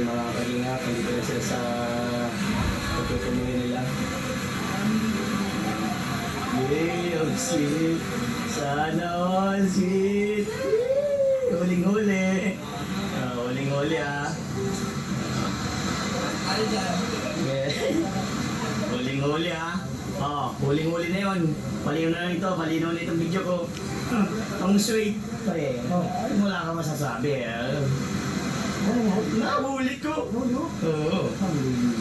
mga kalingap, nandito na sila sa pagtutuloy nila. Yay, ang sweet. Sana all sweet. Huling-huli. Huling-huli ah. Yeah. Huling-huli ah. Huling-huli na yun. Palino na ito, palino na itong video ko. Ang sweet. Pare, wala ka masasabi eh. Nahuli ko. Oo.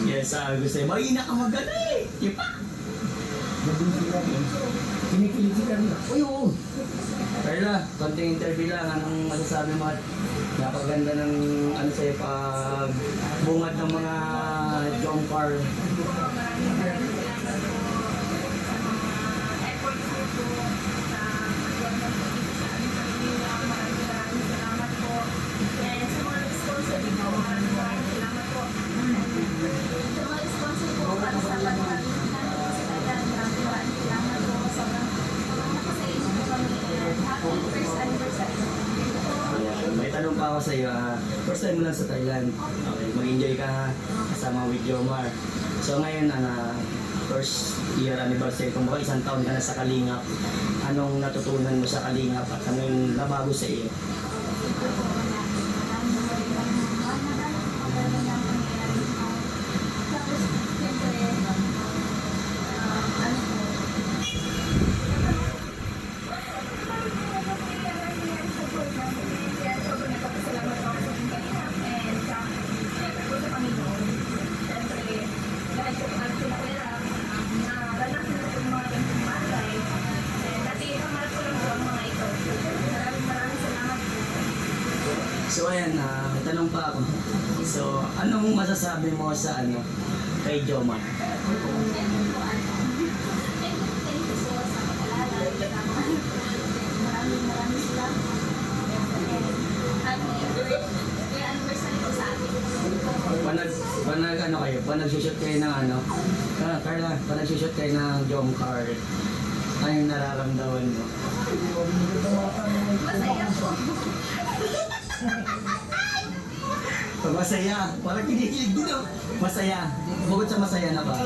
Yes, sabi ko sa'yo, mahina ka magana eh. Ipa. Kinikilig ka rin. Uy, oo. Carla, konting interview lang. Anong masasabi mo at napaganda ng ano sa'yo pag bungad ng mga jump car? May tanong pa ako sa iyo. First time mo lang sa Thailand. Okay, mag-enjoy ka kasama with Jomar. So ngayon, first year anniversary, kung baka isang taon ka na sa Kalingap, anong natutunan mo sa Kalingap at anong nabago sa iyo? So ayan, may tanong pa ako. So, anong masasabi mo sa kay Jomar? Pag nagsushoot kayo ng Carla, pag nagsushoot kayo ng Jom Car, anong nararamdaman mo? Masaya po. Masaya, parang kinikilig din ako. Masaya, bukod sa masaya na ba?